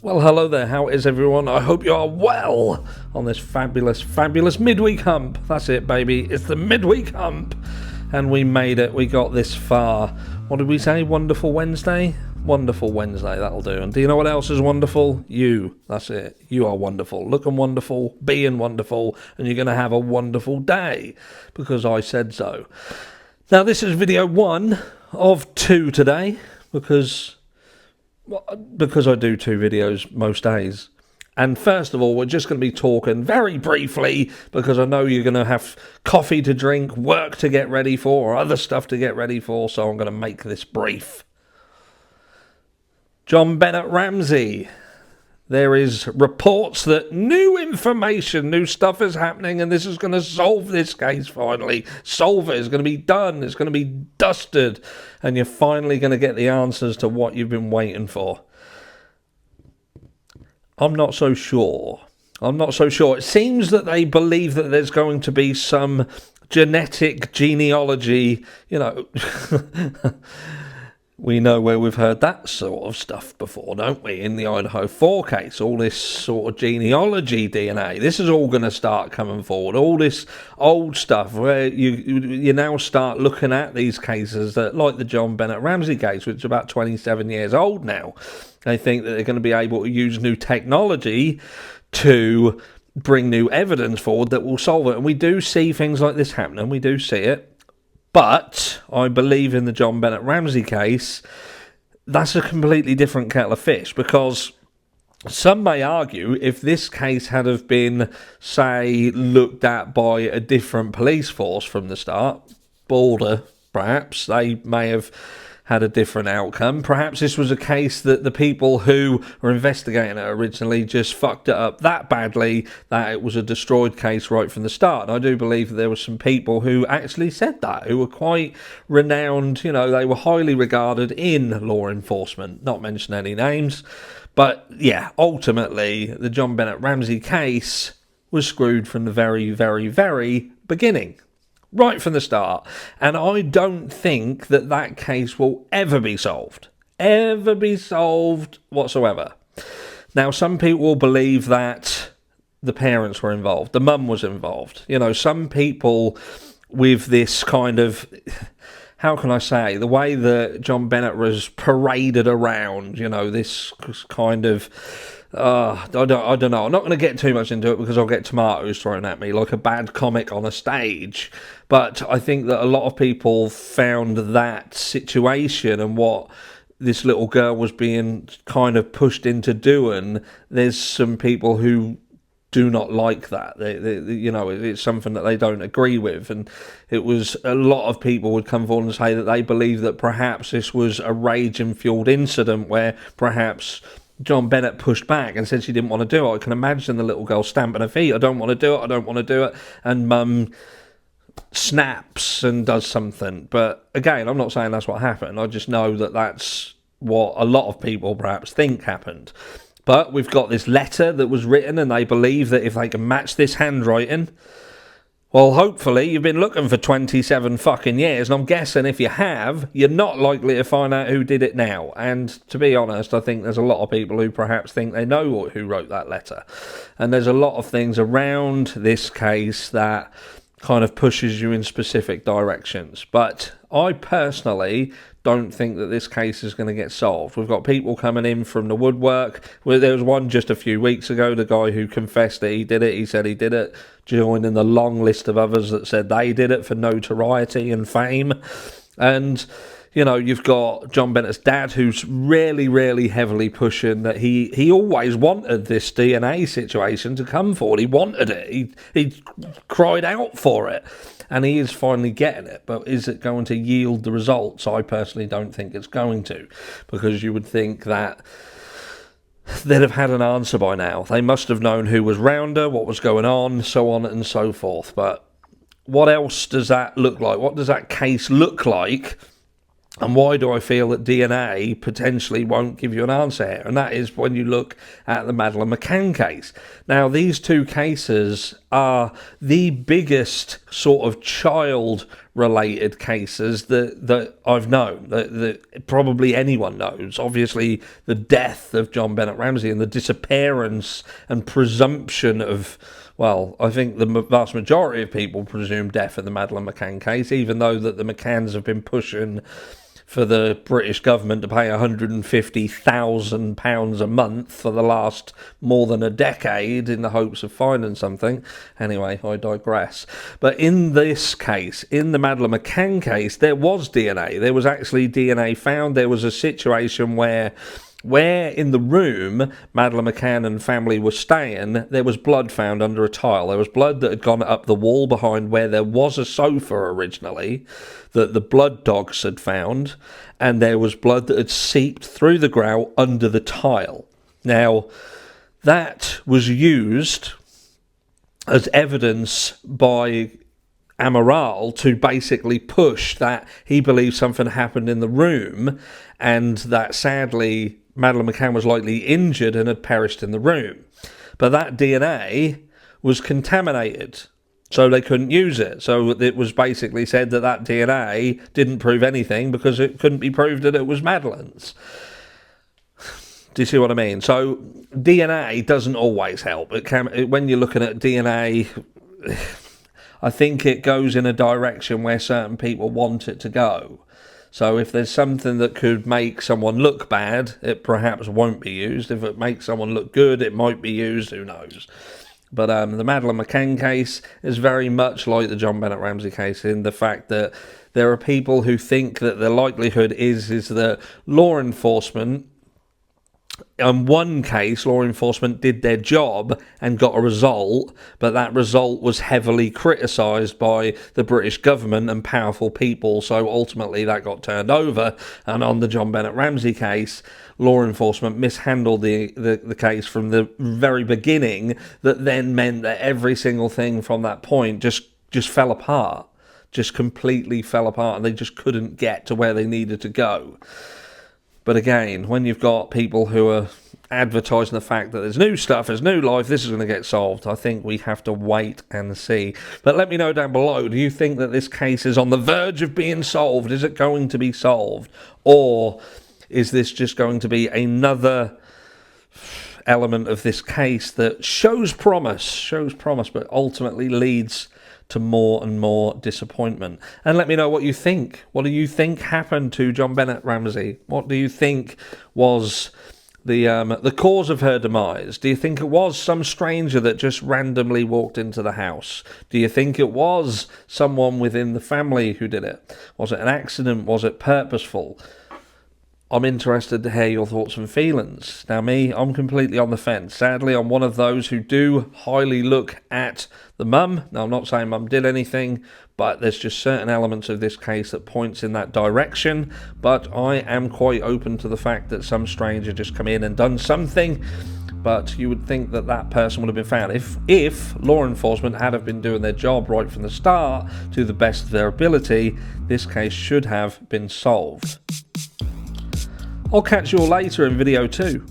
Well, hello there. How is everyone? I hope you are well on this fabulous, fabulous midweek hump. That's it, baby. It's the midweek hump. And we made it. We got this far. What did we say? Wonderful Wednesday? Wonderful Wednesday. That'll do. And do you know what else is wonderful? You. That's it. You are wonderful. Looking wonderful. Being wonderful. And you're going to have a wonderful day. Because I said so. Now, this is video 1 of 2 today. Because I do 2 videos most days. And first of all, we're just going to be talking very briefly, because I know you're going to have coffee to drink, work to get ready for, or other stuff to get ready for, so I'm going to make this brief. JonBenet Ramsey. There is reports that new information, new stuff is happening, and this is going to solve this case finally. Solve it. It's going to be done. It's going to be dusted. And you're finally going to get the answers to what you've been waiting for. I'm not so sure. It seems that they believe that there's going to be some genetic genealogy, We know where we've heard that sort of stuff before, don't we? In the Idaho 4 case, all this sort of genealogy DNA. This is all going to start coming forward. All this old stuff where you now start looking at these cases that, like the JonBenet Ramsey case, which is about 27 years old now. They think that they're going to be able to use new technology to bring new evidence forward that will solve it. And we do see things like this happening. We do see it. But I believe in the JonBenet Ramsey case, that's a completely different kettle of fish, because some may argue if this case had have been, say, looked at by a different police force from the start, Border perhaps, they may have had a different outcome. Perhaps this was a case that the people who were investigating it originally just fucked it up that badly that it was a destroyed case right from the start. And I do believe that there were some people who actually said that, who were quite renowned, they were highly regarded in law enforcement, not mention any names. But yeah, ultimately, the JonBenet Ramsey case was screwed from the very, very, very beginning. Right from the start. And I don't think that that case will ever be solved. Ever be solved whatsoever. Now, some people will believe that the parents were involved. The mum was involved. Some people with this kind of, how can I say, the way that JonBenet was paraded around, this kind of, I don't know. I'm not going to get too much into it because I'll get tomatoes thrown at me like a bad comic on a stage. But I think that a lot of people found that situation and what this little girl was being kind of pushed into doing. There's some people who do not like that. It's something that they don't agree with. And it was a lot of people would come forward and say that they believe that perhaps this was a rage-fueled incident where perhaps JonBenet pushed back and said she didn't want to do it. I can imagine the little girl stamping her feet. I don't want to do it. And mum snaps and does something. But again, I'm not saying that's what happened. I just know that that's what a lot of people perhaps think happened. But we've got this letter that was written, and they believe that if they can match this handwriting, well, hopefully you've been looking for 27 fucking years, and I'm guessing if you have, you're not likely to find out who did it now. And to be honest, I think there's a lot of people who perhaps think they know who wrote that letter. And there's a lot of things around this case that kind of pushes you in specific directions. But I personally don't think that this case is going to get solved. We've got people coming in from the woodwork. There was one just a few weeks ago, the guy who confessed that he did it. He said he did it, joined in the long list of others that said they did it for notoriety and fame. And you've got JonBenet's dad, who's really, really heavily pushing that he always wanted this DNA situation to come forward. He wanted it. He cried out for it. And he is finally getting it. But is it going to yield the results? I personally don't think it's going to. Because you would think that they'd have had an answer by now. They must have known who was round her, what was going on, so on and so forth. But what else does that look like? What does that case look like? And why do I feel that DNA potentially won't give you an answer here? And that is when you look at the Madeleine McCann case. Now, these two cases are the biggest sort of child related cases that I've known, that probably anyone knows. Obviously, the death of JonBenet Ramsey and the disappearance and presumption of, well, I think the vast majority of people presume death in the Madeleine McCann case, even though that the McCanns have been pushing for the British government to pay £150,000 a month for the last more than a decade in the hopes of finding something. Anyway, I digress. But in this case, in the Madeleine McCann case, there was DNA. There was actually DNA found. There was a situation where in the room Madeleine McCann and family were staying, there was blood found under a tile. There was blood that had gone up the wall behind where there was a sofa originally, that the blood dogs had found, and there was blood that had seeped through the grout under the tile. Now, that was used as evidence by Amaral to basically push that he believed something happened in the room, and that sadly Madeleine McCann was likely injured and had perished in the room. But that DNA was contaminated, so they couldn't use it. So it was basically said that that DNA didn't prove anything because it couldn't be proved that it was Madeleine's. Do you see what I mean? So DNA doesn't always help. When you're looking at DNA, I think it goes in a direction where certain people want it to go. So if there's something that could make someone look bad, it perhaps won't be used. If it makes someone look good, it might be used. Who knows? But the Madeleine McCann case is very much like the JonBenet Ramsey case in the fact that there are people who think that the likelihood is that law enforcement, in one case, law enforcement did their job and got a result, but that result was heavily criticised by the British government and powerful people, so ultimately that got turned over. And on the JonBenet Ramsey case, law enforcement mishandled the case from the very beginning, that then meant that every single thing from that point just fell apart, just completely fell apart, and they just couldn't get to where they needed to go. But again, when you've got people who are advertising the fact that there's new stuff, there's new life, this is going to get solved, I think we have to wait and see. But let me know down below, do you think that this case is on the verge of being solved? Is it going to be solved? Or is this just going to be another element of this case that shows promise, but ultimately leads to more and more disappointment? And let me know what you think. What do you think happened to JonBenet Ramsey? What do you think was the cause of her demise? Do you think it was some stranger that just randomly walked into the house? Do you think it was someone within the family who did it? Was it an accident? Was it purposeful? I'm interested to hear your thoughts and feelings. Now me, I'm completely on the fence. Sadly, I'm one of those who do highly look at the mum. Now, I'm not saying mum did anything, but there's just certain elements of this case that points in that direction. But I am quite open to the fact that some stranger just come in and done something. But you would think that that person would have been found. If law enforcement had have been doing their job right from the start to the best of their ability, this case should have been solved. I'll catch you all later in video 2.